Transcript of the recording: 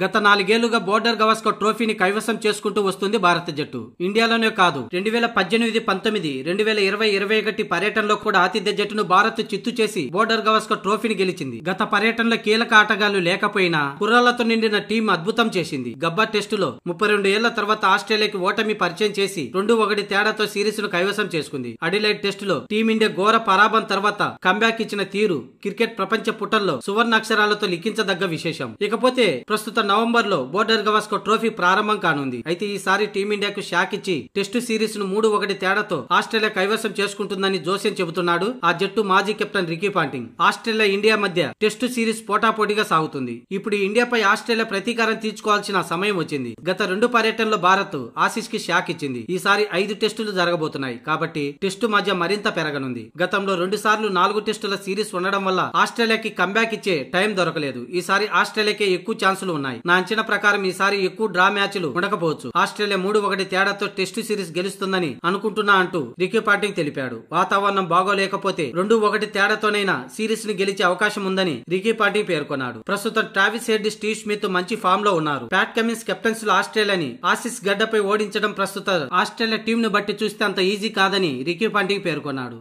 గత 4 ఏళ్లుగా బోర్డర్ గవాస్కర్ ట్రోఫీని కైవసం చేసుకుంటూ వస్తుంది భారత జట్టు. ఇండియాలోనే కాదు 2018-19, 2020-21 పర్యటనలో కూడా ఆతిథ్య జట్టును భారత్ చిత్తు చేసి బోర్డర్ గవాస్కర్ ట్రోఫీని గెలిచింది. గత పర్యటనలో కీలక ఆటగాళ్లు లేకపోయినా కుర్రాళ్లతో నిండిన టీం అద్భుతం చేసింది. గబ్బర్ టెస్టులో 32 ఏళ్ల తర్వాత ఆస్ట్రేలియాకి ఓటమి పరిచయం చేసి 2-1 తేడాతో సిరీస్ ను కైవసం చేసుకుంది. అడిలైడ్ టెస్టులో టీమిండియా ఘోర పరాభం తర్వాత కంబ్యాక్ ఇచ్చిన తీరు క్రికెట్ ప్రపంచ పుటల్లో సువర్ణ అక్షరాలతో లిఖించదగ్గ విశేషం. ఇకపోతే ప్రస్తుత నవంబర్ లో బోర్డర్ గవాస్కర్ ట్రోఫీ ప్రారంభం కానుంది. అయితే ఈసారి టీమిండియాకు షాక్ ఇచ్చి టెస్టు సిరీస్ ను 3-1 తేడాతో ఆస్ట్రేలియా కైవసం చేసుకుంటుందని జోసెన్ చెబుతున్నాడు. ఆ జట్టు మాజీ captain Ricky Ponting. Australia India మధ్య టెస్టు సిరీస్ పోటాపోటీగా సాగుతుంది. ఇప్పుడు ఇండియాపై ఆస్ట్రేలియా ప్రతీకారం తీర్చుకోవాల్సిన సమయం వచ్చింది. గత 2 పర్యటనలో భారత్ ఆసీస్ కి షాక్ ఇచ్చింది. ఈసారి 5 టెస్టులు జరగబోతున్నాయి కాబట్టి టెస్టు మధ్య మరింత పెరగనుంది. గతంలో 2 సార్లు 4 టెస్టుల సిరీస్ ఉండడం వల్ల ఆస్ట్రేలియాకి కంబ్యాక్ ఇచ్చే టైం దొరకలేదు. ఈసారి ఆస్ట్రేలియాకే ఎక్కువ ఛాన్సులు ఉన్నాయి. నా అంచనా ప్రకారం ఈసారి ఎక్కువ డ్రా మ్యాచ్లు ఉండకపోవచ్చు. ఆస్ట్రేలియా 3-1 తేడాతో టెస్టు సిరీస్ గెలుస్తుందని అనుకుంటున్నా అంటూ రికీ పాంటింగ్ తెలిపాడు. వాతావరణం బాగోలేకపోతే 2-1 తేడాతోనైనా సిరీస్ ని గెలిచే అవకాశం ఉందని రికీ పాంటింగ్ పేర్కొన్నాడు. ప్రస్తుతం ట్రావిస్ హెడ్, స్టీవ్ స్మిత్ మంచి ఫామ్ లో ఉన్నారు. ప్యాట్ కమిన్స్ కెప్టెన్స్ లో ఆస్ట్రేలియాని ఆసీస్ గడ్డపై ఓడించడం ప్రస్తుత ఆస్ట్రేలియా టీం ను బట్టి చూస్తే అంత ఈజీ కాదని రికీ పాంటింగ్ పేర్కొన్నాడు.